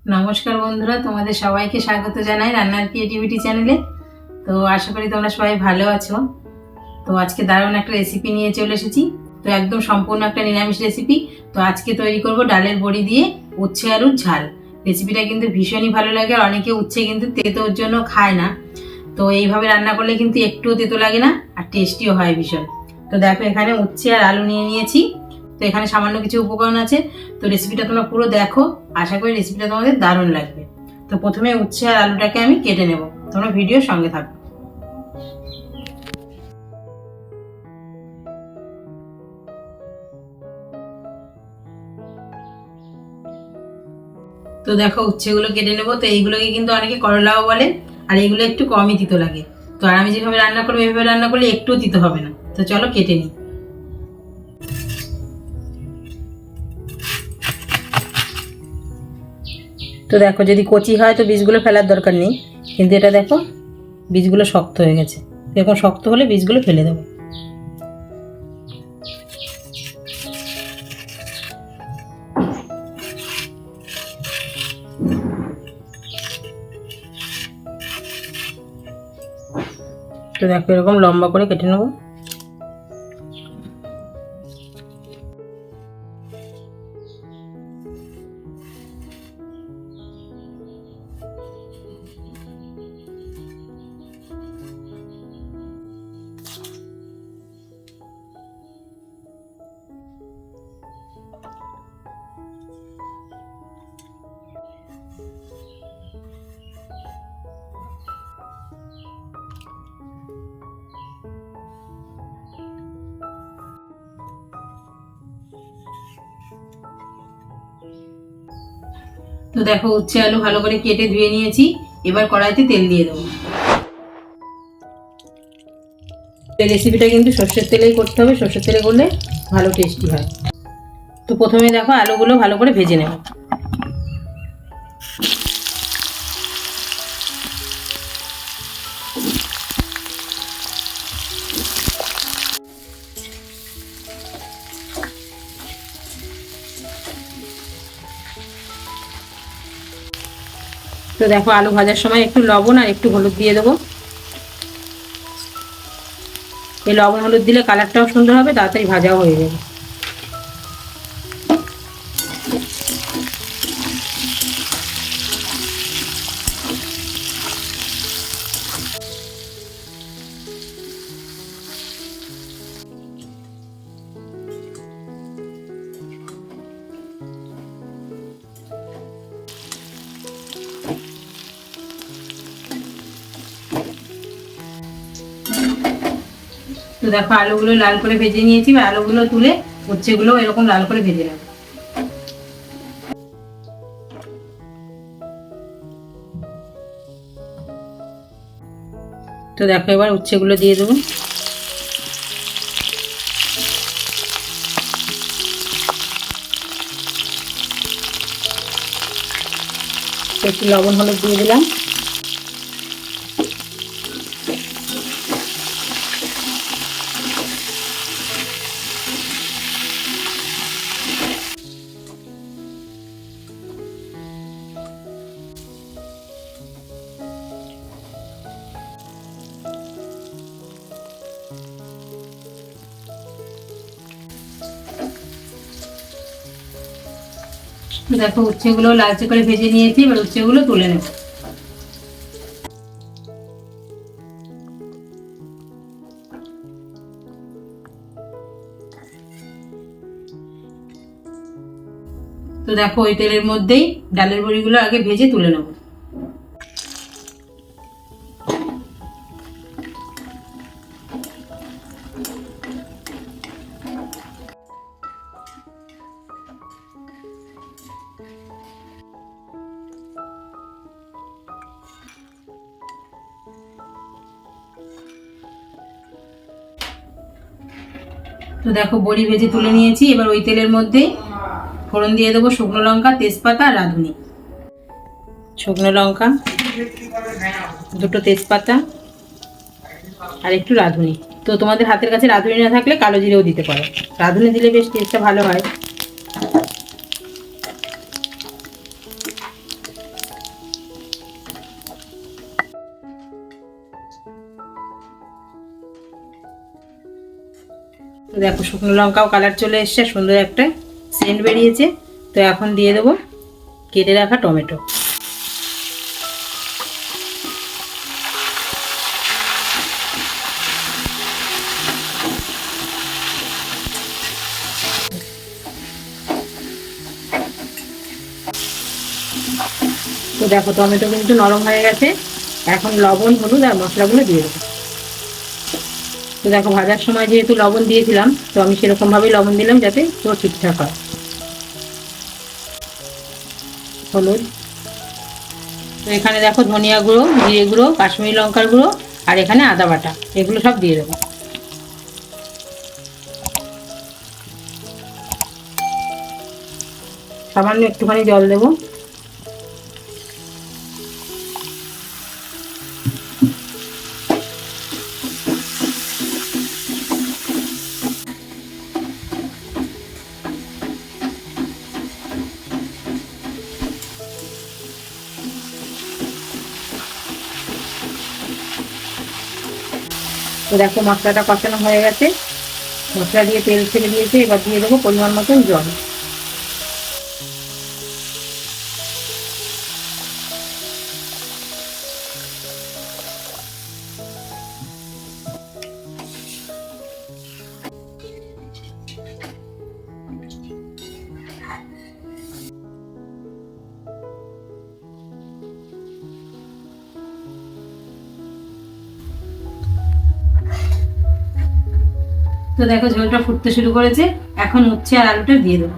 নমস্কার বন্ধুরা, তোমাদের সবাইকে স্বাগত জানাই রান্নার ক্রিয়েটিভিটি চ্যানেলে। তো আশা করি তোমরা সবাই ভালো আছো। তো আজকে দারুণ একটা রেসিপি নিয়ে চলে এসেছি। তো একদম সম্পূর্ণ একটা নিরামিষ রেসিপি। তো আজকে তৈরি করব ডালের বড়ি দিয়ে উচ্ছে আলুর ঝাল। রেসিপিটা কিন্তু ভীষণই ভালো লাগে, আর অনেকে উচ্ছে কিন্তু তেতোর জন্য খায় না। তো এইভাবে রান্না করলে কিন্তু একটুও তেতো লাগে না, আর টেস্টিও হয় ভীষণ। তো দেখো, এখানে উচ্ছে আর আলু নিয়ে নিয়েছি। তো এখানে সামান্য কিছু উপকরণ আছে। তো রেসিপিটা তোমরা পুরো দেখো, আশা করি রেসিপিটা তোমাদের দারুণ লাগবে। তো প্রথমে উচ্ছে আর আলুটাকে আমি কেটে নেব, তোমরা ভিডিওর সঙ্গে থাকো। তো দেখো, উচ্ছেগুলো কেটে নেবো। তো এইগুলোকে কিন্তু অনেকে করলাও বলে, আর এইগুলো একটু কমই তিতো লাগে। তো আর আমি যেভাবে রান্না করবো এইভাবে রান্না করলে একটুও তিতো হবে না। তো চলো কেটে নিই। তো দেখো, যদি কচি হয় তো বীজগুলো ফেলার দরকার নেই, কিন্তু এটা দেখো বীজগুলো শক্ত হয়ে গেছে। এরকম শক্ত হলে বীজগুলো ফেলে দেবো। তো দেখো, এরকম লম্বা করে কেটে নেবো। তো দেখো, উচ্ছে আলু ভালো করে কেটে ধুয়ে নিয়েছি। এবার কড়াইতে তেল দিয়ে দেবো। এই রেসিপিটা কিন্তু সর্ষের তেলেই করতে হবে, সর্ষের তেলে করলে ভালো টেস্টি হয়। তো প্রথমে দেখো, আলুগুলো ভালো করে ভেজে নেব। তো দেখো, আলু ভাজার সময় একটু লবণ আর একটু হলুদ দিয়ে দেবো। এই লবণ হলুদ দিলে কালারটাও সুন্দর হবে, তাড়াতাড়ি ভাজাও হয়ে যাবে। তো দেখো, আলুগুলো লাল করে ভেজে নিয়েছি। আলুগুলো তুলে উচ্ছেগুলো এরকম লাল করে ভেজে নেব। তো দেখো, এবার উচ্ছেগুলো দিয়ে দেবো। একটু লবণ হলুদ দিয়ে দিলাম। দেখো, উচ্ছেগুলো লালচে করে ভেজে নিয়েছি। এবার উচ্ছেগুলো তুলে নেব। তো দেখো, ওই তেলের মধ্যেই ডালের বড়িগুলো আগে ভেজে তুলে নেব। তো দেখো, বড়ি ভেজে তুলে নিয়েছি। এবার ওই তেলের মধ্যে ফোড়ন দিয়ে দেবো শুকনো লঙ্কা, তেজপাতা আর রাঁধুনি। শুকনো লঙ্কা, দুটো তেজপাতা আর একটু রাঁধুনি। তো তোমাদের হাতের কাছে রাঁধুনি না থাকলে কালো জিরেও দিতে পারো, রাঁধুনি দিলে বেশ টেস্টটা ভালো হয়। দেখো শুকনো লঙ্কাও কালার চলে এসছে, সুন্দর একটা সেন্ট বেরিয়েছে। তো এখন দিয়ে দেবো কেটে রাখা টমেটো। তো দেখো টমেটো কিন্তু নরম হয়ে গেছে। এখন লবণ, হলুদ আর মশলাগুলো দিয়ে দেবো। তো দেখো ভাজার সময় যেহেতু লবণ দিয়েছিলাম, তো আমি সেরকমভাবেই লবণ দিলাম যাতে পুরো ঠিকঠাক হয়। হলুদ, তো এখানে দেখো ধনিয়া গুঁড়ো, জিরে গুঁড়ো, কাশ্মীরি লঙ্কার গুঁড়ো আর এখানে আদা বাটা, এগুলো সব দিয়ে দেবো। সামান্য একটুখানি জল দেবো। তো দেখো মশলাটা কষানো হয়ে গেছে, মশলা দিয়ে তেল ছেড়ে দিয়েছে। এবার দিয়ে দেবো পরিমাণ মতন জল। তো দেখো ঝোলটা ফুটতে শুরু করেছে, এখন উচ্ছে আর আলুটা দিয়ে দেবো।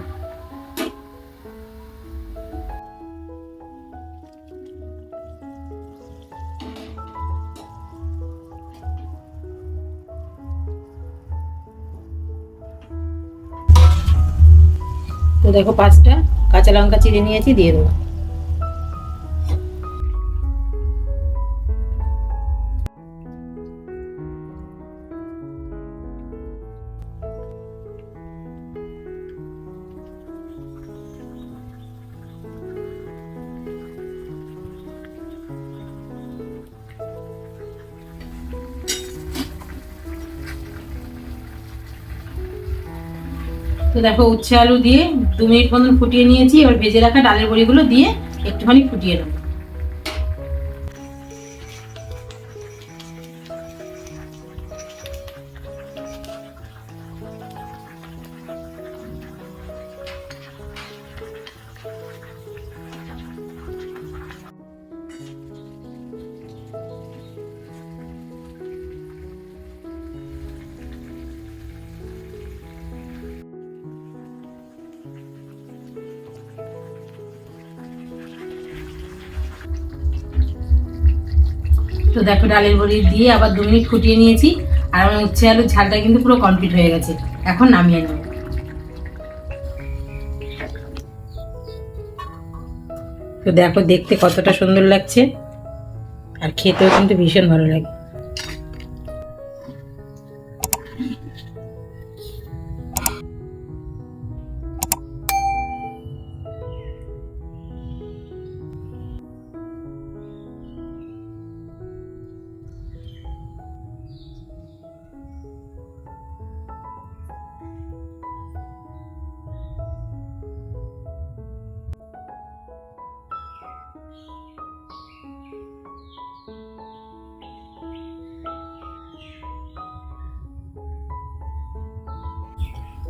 তো দেখো 5টা কাঁচা লঙ্কা চিড়ে নিয়েছি, দিয়ে দেবো। তো দেখো উচ্ছে আলু দিয়ে 2 মিনিট মতন ফুটিয়ে নিয়েছি। এবার ভেজে রাখা ডালের বড়িগুলো দিয়ে একটুখানি ফুটিয়ে নেবো। তো দেখো ডালের বড়ি দিয়ে আবার 2 মিনিট ফুটিয়ে নিয়েছি। আর আমার উচ্ছে আলুর ঝালটা কিন্তু পুরো কমপ্লিট হয়ে গেছে। এখন নামিয়ে নেব। তো দেখো দেখতে কতটা সুন্দর লাগছে, আর খেতেও কিন্তু ভীষণ ভালো লাগে।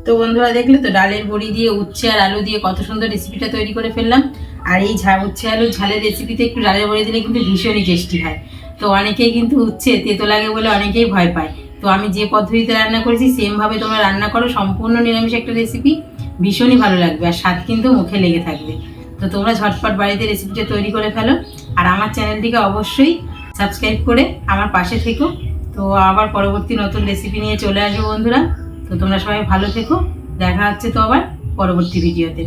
তো বন্ধুরা দেখলে তো ডালের বড়ি দিয়ে উচ্ছে আর আলু দিয়ে কত সুন্দর রেসিপিটা তৈরি করে ফেললাম। আর এই উচ্ছে আলুর ঝালের রেসিপিতে একটু ডালের বড়ি দিলে কিন্তু ভীষণই টেস্টি হয়। তো অনেকেই কিন্তু উচ্ছে তেতো লাগে বলে অনেকেই ভয় পায়। তো আমি যে পদ্ধতিতে রান্না করেছি সেমভাবে তোমরা রান্না করো, সম্পূর্ণ নিরামিষ একটা রেসিপি, ভীষণই ভালো লাগবে আর স্বাদ কিন্তু মুখে লেগে থাকবে। তো তোমরা ঝটপট বাড়িতে রেসিপিটা তৈরি করে ফেলো। আর আমার চ্যানেলটিকে অবশ্যই সাবস্ক্রাইব করে আমার পাশে থেকো। তো আবার পরবর্তী নতুন রেসিপি নিয়ে চলে আসবো বন্ধুরা। তো তোমরা সবাই ভালো থেকো, দেখা হচ্ছে তো আবার পরবর্তী ভিডিওতে।